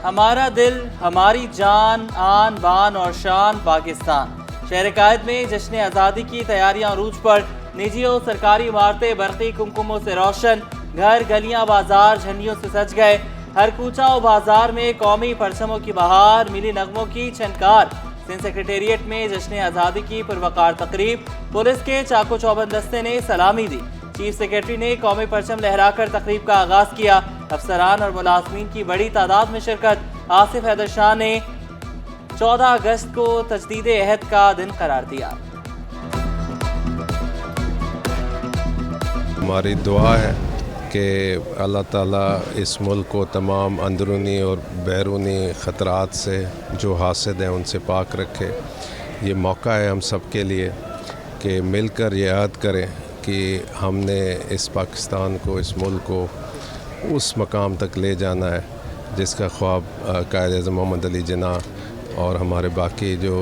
हमारा दिल, हमारी जान, आन बान और शान पाकिस्तान। शहर कायद में जश्न आज़ादी की तैयारियां अरूज पर। निजी और सरकारी इमारतें बरक़ी कुमकुमों से रोशन। घर, गलियां, बाजार झंडियों से सज गए। हर कूचा और बाजार में कौमी परचमों की बहार, मिली नगमों की छनकार। सिंध सेक्रेटेरिएट में जश्न आज़ादी की पुरवकार तकरीब। पुलिस के चाको चौबंद दस्ते ने सलामी दी। चीफ सेक्रेटरी ने कौमी परचम लहराकर तकरीब का आगाज किया। अफसरान और मुलाजमीन की बड़ी तादाद में शिरकत। आसिफ हैदर शाह ने 14 अगस्त को तजदीद अहद का दिन करार दिया। हमारी दुआ है कि अल्लाह ताला इस मुल्क को तमाम अंदरूनी और बैरूनी ख़तरात से जो हासिल हैं उनसे पाक रखे। ये मौका है हम सब के लिए कि मिलकर ये याद करें कि हमने इस पाकिस्तान को, इस मुल्क को उस मकाम तक ले जाना है जिसका ख्वाब कायद-ए-आज़म मोहम्मद अली जिन्नाह और हमारे बाकी जो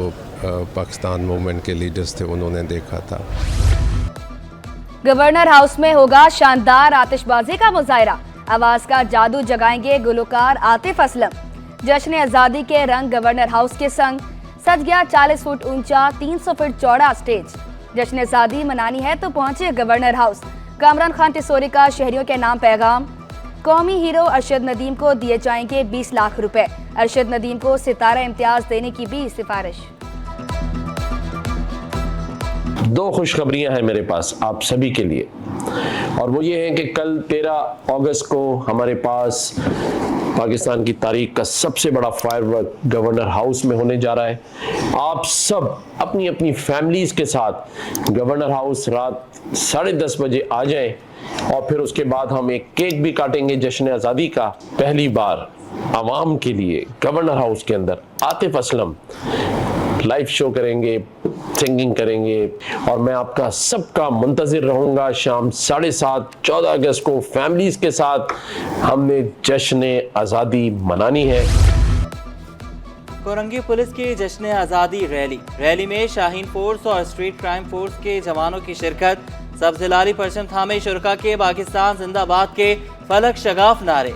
पाकिस्तान मूवमेंट के लीडर्स थे उन्होंने देखा था। गवर्नर हाउस में होगा शानदार आतिशबाजी का मुजाहरा। आवाज का जादू जगाएंगे गुलकार आतिफ असलम। जश्न आज़ादी के रंग गवर्नर हाउस के संग सज गया 40 फुट ऊंचा 300 फुट चौड़ा स्टेज। जश्न आज़ादी मनानी है तो पहुंचे गवर्नर हाउस। कामरान खान टिसोरी का शहरियों के नाम पैगाम। कौमी हीरो अरशद नदीम को दिए जाएंगे 20 लाख रुपए। अरशद नदीम को सितारा इम्तियाज देने की भी सिफारिश। दो खुशखबरियां हैं मेरे पास आप सभी के लिए, और वो ये है कि कल 13 अगस्त को हमारे पास पाकिस्तान की तारीख का सबसे बड़ा फायरवर्क गवर्नर हाउस में होने जा रहा है। आप सब अपनी अपनी फैमिलीज़ के साथ गवर्नर हाउस रात 10:30 बजे आ जाएं, और फिर उसके बाद हम एक केक भी काटेंगे जश्न आज़ादी का। पहली बार आवाम के लिए गवर्नर हाउस के अंदर आतिफ असलम लाइव शो करेंगे, सिंगिंग करेंगे, और मैं आपका सबका मुंतज़िर रहूँगा। शाम 7:30 14 अगस्त को फैमिलीज़ के साथ हमने जश्न आज़ादी मनानी है। कोरंगी पुलिस की जश्न आज़ादी रैली में शाहीन फोर्स और स्ट्रीट क्राइम फोर्स के जवानों की शिरकत। सब्ज़ हिलाली परचम थामे शुरका के पाकिस्तान जिंदाबाद के फलक शगाफ नारे।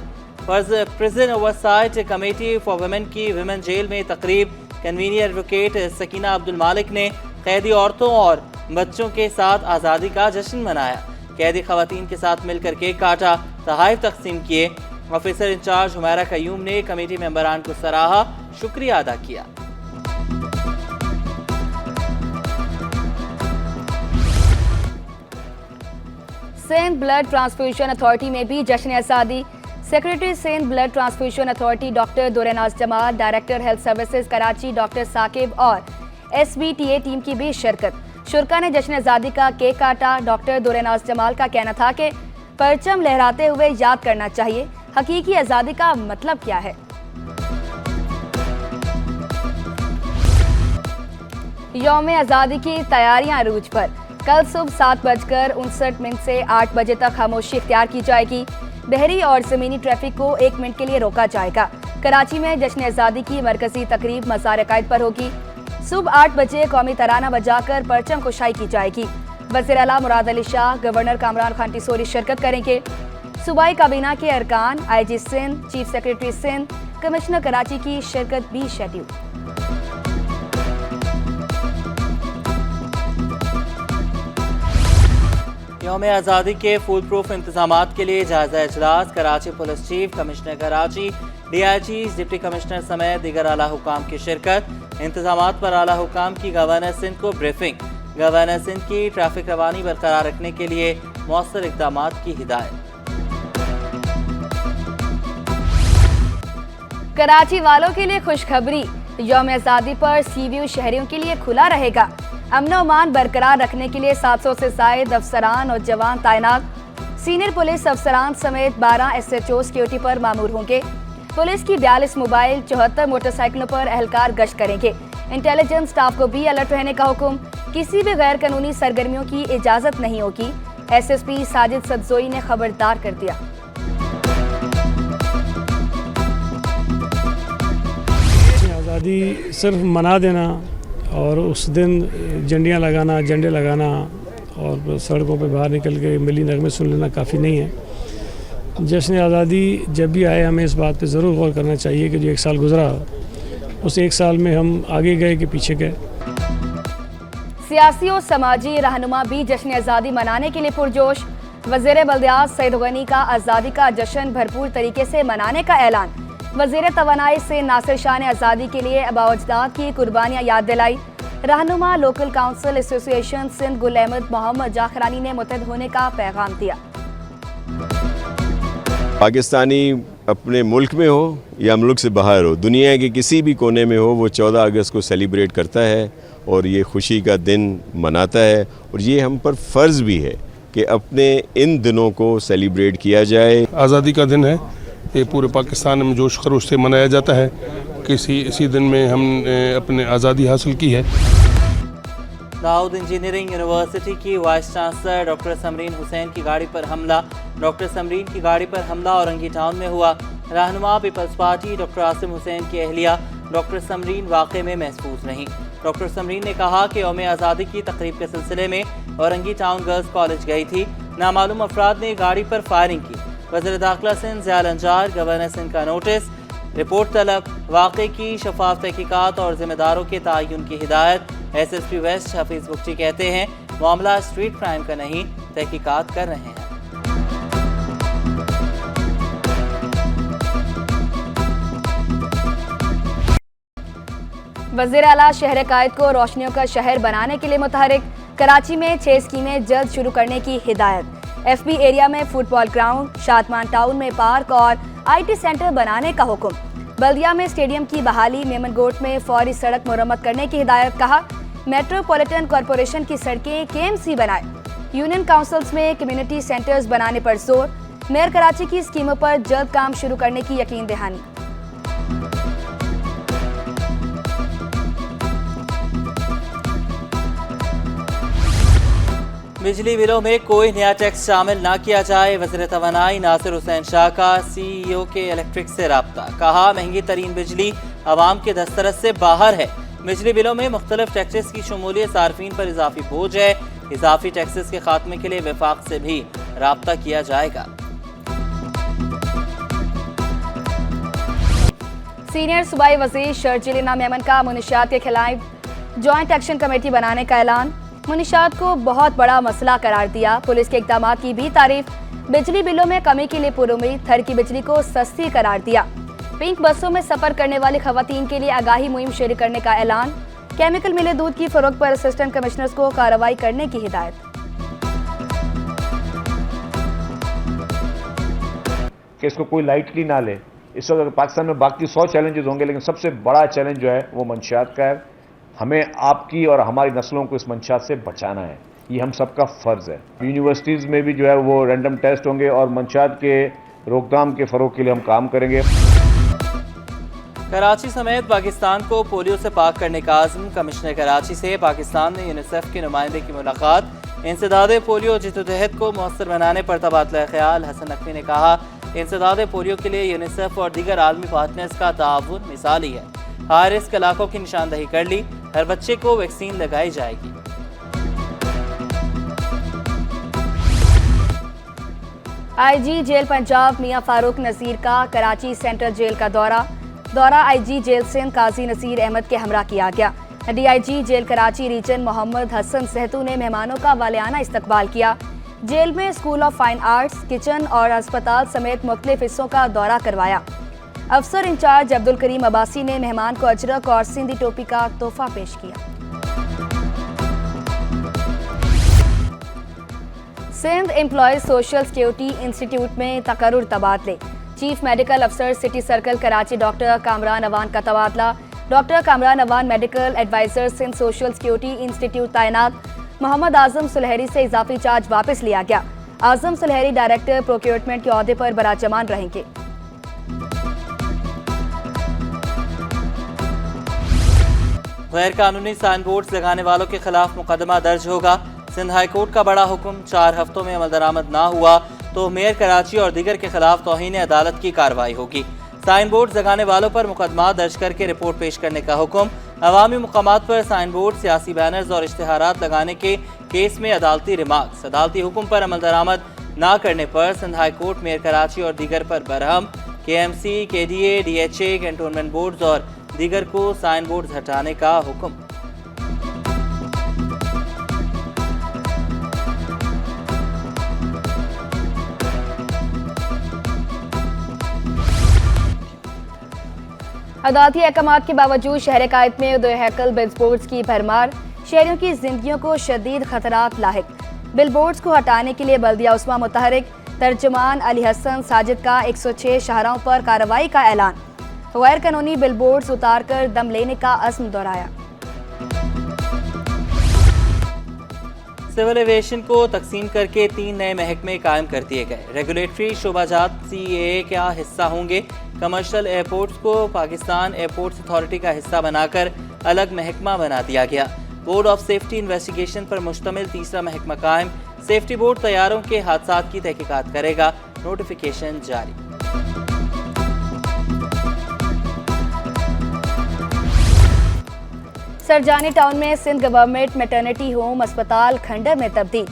Prison oversight committee for women की विमेन जेल में तकरीब। कन्वीनियर एडवोकेट सकीना अब्दुल मालिक ने कैदी औरतों और बच्चों के साथ आज़ादी का जश्न मनाया। कैदी खवातीन के साथ मिलकर केक काटा, तोहफ़े तकसीम किए। ऑफिसर इंचार्ज हुमैरा कयूम ने कमेटी मेंबरान को सराहा, शुक्रिया अदा किया। सिंध ब्लड ट्रांसफ्यूजन अथॉरिटी में भी जश्न आज़ादी। Secretary Sindh blood transfusion authority doctor Durenaz Jamal, director health services Karachi doctor Saqib और SBTA टीम की भी शिरकत। शुरका ने जश्न आज़ादी का केक काटा। डॉक्टर दुरेनाज जमाल का कहना था कि परचम लहराते हुए याद करना चाहिए हकीकी आज़ादी का मतलब क्या है। यौम आज़ादी की तैयारियां अरूज पर। कल सुबह 7:59 से 8 बजे तक खामोशी इख्तियार की जाएगी। बहरी और ज़मीनी ट्रैफिक को 1 मिनट के लिए रोका जाएगा। कराची में जश्न आज़ादी की मरकजी तकरीब मज़ार कायद पर होगी। सुबह 8 बजे कौमी तराना बजाकर परचम कुशाई की जाएगी। वज़ीर आला मुराद अली शाह, गवर्नर कामरान खान टिसोरी शिरकत करेंगे। सूबाई काबीना के अरकान, IG Sindh, chief secretary Sindh, commissioner Karachi की शिरकत भी शेड्यूल। यौम आज़ादी के फुल प्रूफ इंतजामात के लिए जायजा इजलास। Karachi police chief, commissioner Karachi, DIG, deputy commissioner समेत दीगर आला हुकाम की शिरकत। इंतजामात पर आला हुकाम की गवर्नर सिंध को ब्रीफिंग। गवर्नर सिंध की ट्रैफिक रवानी बरकरार रखने के लिए मौसर इक़दामात की हिदायत। कराची वालों के लिए खुशखबरी। यौम आज़ादी पर सी व्यू शहरियों के लिए खुला रहेगा। अमन व अमान बरकरार रखने के लिए 700 से ज़ायद अफसरान और जवान तैनात। सीनियर पुलिस अफसरान समेत 12 SHO सिक्योरिटी पर मामूर होंगे। पुलिस की 42 मोबाइल 74 मोटरसाइकिलों पर एहलकार गश्त करेंगे। इंटेलिजेंस स्टाफ को भी अलर्ट रहने का हुक्म। किसी भी गैर कानूनी सरगर्मियों की इजाज़त नहीं होगी। SSP साजिद सदजोई ने खबरदार कर दिया। आज़ादी सिर्फ मना देना और उस दिन झंडियाँ लगाना, झंडे लगाना और सड़कों पे बाहर निकल के मिली नगमे सुन लेना काफ़ी नहीं है। जश्न आज़ादी जब भी आए हमें इस बात पे ज़रूर गौर करना चाहिए कि जो 1 साल गुजरा उस 1 साल में हम आगे गए कि पीछे गए। सियासी और समाजी रहनुमा भी जश्न आज़ादी मनाने के लिए पुरजोश। वज़ीर बल्दियात सईद गनी का आज़ादी का जश्न भरपूर तरीके से मनाने का ऐलान। वज़ीर तवानाई से नासिर शाह ने आज़ादी के लिए आबा-ओ-अजदाद की कुर्बानियाँ याद दिलाई। रहनुमा local council association Sindh Gul Ahmed Mohammad Jakhrani ने मुत्तहद होने का पैगाम दिया। पाकिस्तानी अपने मुल्क में हो या मुल्क से बाहर हो, दुनिया के किसी भी कोने में हो, वो 14 अगस्त को सेलिब्रेट करता है और ये खुशी का दिन मनाता है। और ये हम पर फ़र्ज़ भी है कि अपने इन दिनों को सेलिब्रेट किया जाए। आज़ादी का दिन है, ये पूरे पाकिस्तान में जोश खरोश से मनाया जाता है। इसी दिन में हमने अपने आज़ादी हासिल की है। दाऊद इंजीनियरिंग यूनिवर्सिटी की vice chancellor doctor Samreen Hussain की गाड़ी पर हमला। डॉक्टर समरीन की गाड़ी पर हमला औरंगी टाउन में हुआ। रहनुमा peoples party doctor Asim Hussain की अहलिया डॉक्टर समरीन वाक़े में महफूज नहीं। डॉक्टर समरीन ने कहा कि यौम आज़ादी की तकरीब के सिलसिले में औरंगी टाउन गर्ल्स कॉलेज गई थी। नामालूम अफराद ने गाड़ी पर फायरिंग की। वज़ीर दाखिला सिंध ज़ियाल अंजार गवर्नर सिंध का नोटिस, रिपोर्ट तलब, वाक़े की शफाफ तहकीकात और ज़िम्मेदारों के तयन की हिदायत। SSP वेस्ट हफीज़ बुख्ची कहते हैं मामला स्ट्रीट क्राइम का नहीं, तहकीकात कर रहे हैं। वज़ीर आला शहर कायद को रोशनियों का शहर बनाने के लिए मुतहरिक। कराची में 6 स्कीमें जल्द शुरू करने की हिदायत। FB एरिया में फुटबॉल ग्राउंड, शादमान टाउन में पार्क और IT सेंटर बनाने का हुक्म। बल्दिया में स्टेडियम की बहाली, मेमनगोट में फौरी सड़क मुरम्मत करने की हिदायत। कहा मेट्रोपॉलिटन कॉरपोरेशन की सड़कें KMC बनाए। यूनियन काउंसिल्स में कम्युनिटी सेंटर्स बनाने पर जोर। मेयर कराची की स्कीमों पर जल्द काम शुरू करने की यकीन दहानी। बिजली बिलों में कोई नया टैक्स शामिल ना किया जाए। वज़ीर तवानाई नासिर हुसैन शाह का CEO के इलेक्ट्रिक से रब्ता। कहा महंगी तरीन बिजली आवाम के दस्तरस से बाहर है। बिजली बिलों में मुख्तलिफ टैक्सेस की शमूलियत सार्फिन पर इजाफी बोझ है। इजाफी टैक्सेस के खात्मे के लिए वफाक से भी राब्ता किया जाएगा। सीनियर सूबाई वज़ीर शर्जिलिना मेमन का मुनशियात के खिलाफ जॉइंट एक्शन कमेटी बनाने का ऐलान। मुनशियात को बहुत बड़ा मसला करार दिया। पुलिस के इक़दाम की भी तारीफ। बिजली बिलों में कमी के लिए पुरुमीद थर की बिजली को सस्ती करार दिया। पिंक बसों में सफर करने वाली खवातीन के लिए आगाही मुहिम शुरू करने का ऐलान। केमिकल मिले दूध की फरोख्त पर असिस्टेंट कमिश्नर्स को कार्रवाई करने की हिदायत। कि इसको कोई लाइटली ना ले। इस वक्त पाकिस्तान में बाकी 100 चैलेंजेस होंगे, लेकिन सबसे बड़ा चैलेंज जो है वो मंशियात का है। हमें आपकी और हमारी नस्लों को इस मंशियात से बचाना है, ये हम सबका फ़र्ज़ है। यूनिवर्सिटीज़ में भी जो है वो रैंडम टेस्ट होंगे और मंशियात के रोकथाम के फ़रोग के लिए हम काम करेंगे। कराची समेत पाकिस्तान को पोलियो से पाक करने का आज़म। कमिश्नर कराची से पाकिस्तान में यूनिसेफ के नुमाइंदे की मुलाकात। इंसदाद पोलियो जिद्दोजहद को मौसर बनाने पर तबादला ख्याल। हसन नकवी ने कहा इंसदाद पोलियो के लिए यूनिसेफ और दीगर आलमी पार्टनर्स का ताउन मिसाली है। हाई रिस्क इलाकों की निशानदही कर ली। हर बच्चे को वैक्सीन लगाई जाएगी। IG जेल पंजाब मियां फारूक नज़ीर का कराची सेंट्रल जेल का दौरा। IG जेल सिंध काजी नसीर अहमद के हमरा किया गया। DIG jail Karachi region Mohammad Hassan Sahto ने मेहमानों का वालियाना इस्तकबाल किया। जेल में school of fine arts, kitchen और अस्पताल समेत मुख्तलिफ हिस्सों का दौरा करवाया। अफसर इंचार्ज अब्दुल करीम अब्बासी ने मेहमान को अजरक और सिंधी टोपी का तोहफा पेश किया। Sindh employees social security institute में तकर्रुर तबादले। चीफ मेडिकल अफसर city circle Karachi doctor Kamran Awan का तबादला। Doctor Kamran Awan medical adviser Sindh social security institute तैनात। मोहम्मद आजम सुलहरी से इजाफी चार्ज वापस लिया गया। आजम सुलहरी डायरेक्टर प्रोक्योरमेंट के ओहदे पर बराजमान रहेंगे। गैर कानूनी साइन बोर्ड्स लगाने वालों के खिलाफ मुकदमा दर्ज होगा। सिंध हाई कोर्ट का बड़ा हुक्म। 4 हफ्तों में अमल दरामद ना हुआ तो मेयर कराची और दीगर के खिलाफ तौहीन अदालत की कार्रवाई होगी। साइन बोर्ड लगाने वालों पर मुकदमा दर्ज करके रिपोर्ट पेश करने का हुक्म। अवामी मुकामात पर साइन बोर्ड, सियासी बैनर्स और इश्तिहारात लगाने के केस में अदालती रिमार्क्स, अदालती हुक्म पर अमल दरामद ना करने पर Sindh high court mayor Karachi और दीगर पर बरहम। KMC, KDA, DHA, cantonment boards और दीगर को साइन बोर्ड हटाने का हुक्म। अदालती अहकामात के बावजूद शहर कायद में दो हैकल बिलबोर्ड्स की भरमार, शहरियों की जिंदगियों को शदीद खतरात लाहिक। बिलबोर्ड्स को हटाने के लिए बल्दिया उस्मा मुतहरिक तर्जुमान अली हसन साजिद का 106 शाहराहों पर कार्रवाई का ऐलान। गैर कानूनी बिलबोर्ड्स उतारकर दम लेने का अज़्म दोहराया। सिविल एविएशन को तकसीम करके 3 नए महकमे कायम कर दिए गए। रेगुलेटरी शोबाजात CAA का हिस्सा होंगे। कमर्शियल एयरपोर्ट्स को पाकिस्तान एयरपोर्ट्स अथॉरिटी का हिस्सा बनाकर अलग महकमा बना दिया गया। बोर्ड ऑफ सेफ्टी इन्वेस्टिगेशन पर मुश्तमिल तीसरा महकमा कायम। सेफ्टी बोर्ड तैयारों के हादसात की तहकीकात करेगा। नोटिफिकेशन जारी। सरजानी टाउन में सिंध गवर्नमेंट मैटरनिटी होम अस्पताल खंडर में तब्दील।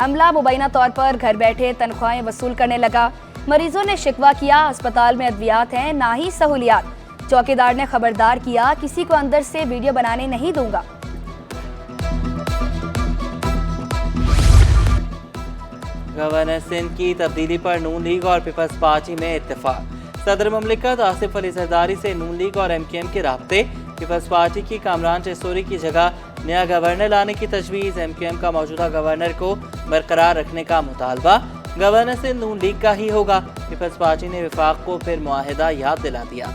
अमला मुबैना तौर पर घर बैठे तनख्वाहें वसूल करने लगा। मरीजों ने शिकवा किया, अस्पताल में अद्वियात हैं ना ही सहूलियात। चौकीदार ने खबरदार किया, किसी को अंदर से वीडियो बनाने नहीं दूंगा। गवर्नर सिंध की तब्दीली पर नून लीग और पीपल्स पार्टी में इत्तेफाक। सदर मुमलिकत आसिफ अली जरदारी से नून लीग और MKM के राब्ते। पीपल्स पार्टी की कामरान टेसोरी की जगह नया गवर्नर लाने की तजवीज़। MKM का मौजूदा गवर्नर को बरकरार रखने का मुतालबा। गवर्नर सिंध नून लीग का ही होगा। पीपल्स पार्टी ने विफाक को फिर मुआहिदा याद दिला दिया।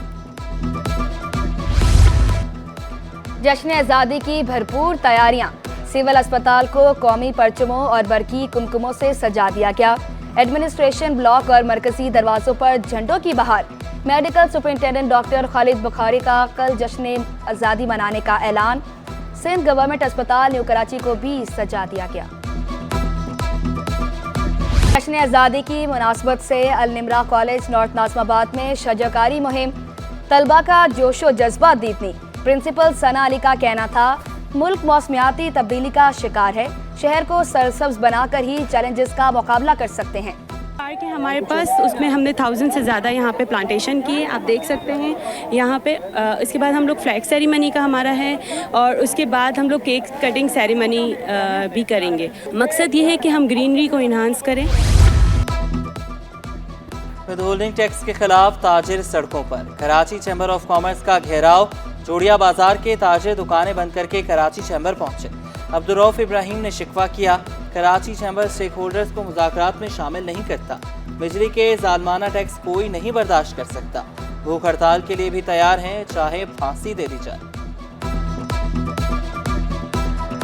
जश्न आज़ादी की भरपूर तैयारियां। सिविल अस्पताल को कौमी परचमों और बरकी कुमकुमों से सजा दिया गया। एडमिनिस्ट्रेशन ब्लॉक और मरकजी दरवाजों पर झंडों की बहार। Medical superintendent doctor Khalid Bukhari का कल जश्न आज़ादी मनाने का ऐलान। सिंध गवर्नमेंट अस्पताल न्यू कराची को भी सजा दिया गया। जश्न आज़ादी की मुनासबत से अल निमरा कॉलेज नॉर्थ नाज़िमाबाद में शजाकारी मुहिम। तलबा का जोशो जज्बा दीदनी। प्रिंसिपल सना अली का कहना था, मुल्क मौसमियाती तब्दीली का शिकार है, शहर को सरसब्ज बनाकर ही चैलेंजेस का मुकाबला कर सकते हैं। पार्क है हमारे पास, उसमें हमने 1000 से ज़्यादा यहाँ पे प्लांटेशन किए, आप देख सकते हैं यहाँ पे। इसके बाद हम लोग फ्लैग सेरेमनी का हमारा है और उसके बाद हम लोग केक कटिंग सेरेमनी भी करेंगे। मकसद ये है कि हम ग्रीनरी को इन्हांस करें। विदहोल्डिंग टैक्स के खिलाफ ताजिर सड़कों पर। कराची चैम्बर ऑफ कॉमर्स का घेराव। जोड़िया बाजार के ताजिर दुकानें बंद करके कराची चैम्बर पहुंचे। अब्दुर्रऊफ इब्राहिम ने शिकवा किया, कराची चैम्बर स्टेक होल्डर्स को मुज़ाकरात में शामिल नहीं करता। बिजली के ज़ालमाना टैक्स कोई नहीं बर्दाश्त कर सकता। भूख हड़ताल के लिए भी तैयार हैं, चाहे फांसी दे दी जाए।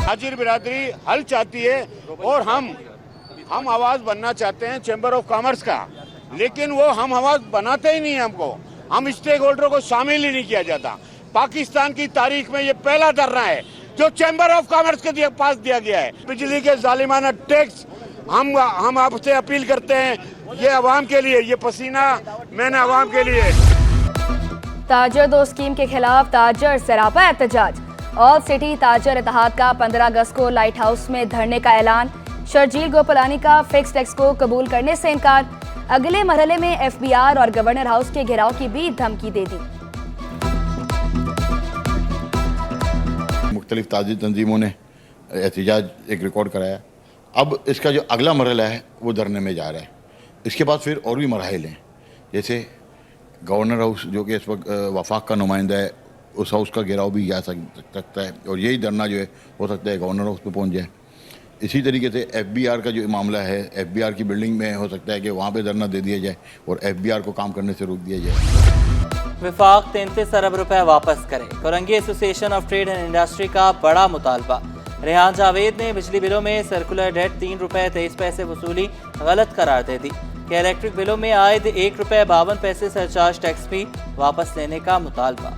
ताजिर बिरादरी हल चाहती है और हम आवाज़ बनना चाहते हैं चैम्बर ऑफ कॉमर्स का, लेकिन वो हम आवाज़ बनाते ही नहीं है। हमको हम स्टेक होल्डरों को शामिल ही नहीं किया जाता। पाकिस्तान की तारीख में ये पहला धरना है जो चैम्बर ऑफ कॉमर्स के पास दिया गया है। बिजली के जालिमाना टैक्स हम आपसे अपील करते हैं, ये अवाम के लिए, ये पसीना मैंने अवाम के लिए। ताजर दो स्कीम के खिलाफ ताजर सरापा एहतजाज। ऑल सिटी ताजर इत्तेहाद का 15 अगस्त को लाइट हाउस में धरने का ऐलान। शर्जील गोपलानी का फिक्स टैक्स को कबूल करने से इनकार। अगले मरहले में FBR और गवर्नर हाउस के घेराव की भी धमकी दे दी। मुख्तलिफ ताजी तंजीमों ने एहतजाज एक रिकॉर्ड कराया। अब इसका जो अगला मरहला है वो धरने में जा रहा है। इसके बाद फिर और भी मराहिल हैं, जैसे गवर्नर हाउस जो कि इस वक्त वफाक का नुमाइंदा है, उस हाउस का घेराव भी जा सकता है और यही धरना जो है हो सकता है गवर्नर हाउस पे पहुंच जाए। इसी तरीके से FBR का जो मामला है, FBR की बिल्डिंग में हो सकता है कि वहाँ पे धरना दे दिया जाए और FBR को काम करने से रोक दिया जाए। विफाक 33 अरब रुपए वापस करे। Korangi association of trade and industry का बड़ा मुतालबा। रेहान जावेद ने बिजली बिलों में सर्कुलर डेट 3 रुपए 23 पैसे वसूली गलत करार दे दी कि इलेक्ट्रिक बिलों में आयद 1 रुपए 52 पैसे सरचार्ज टैक्स भी वापस लेने का मुतालबा।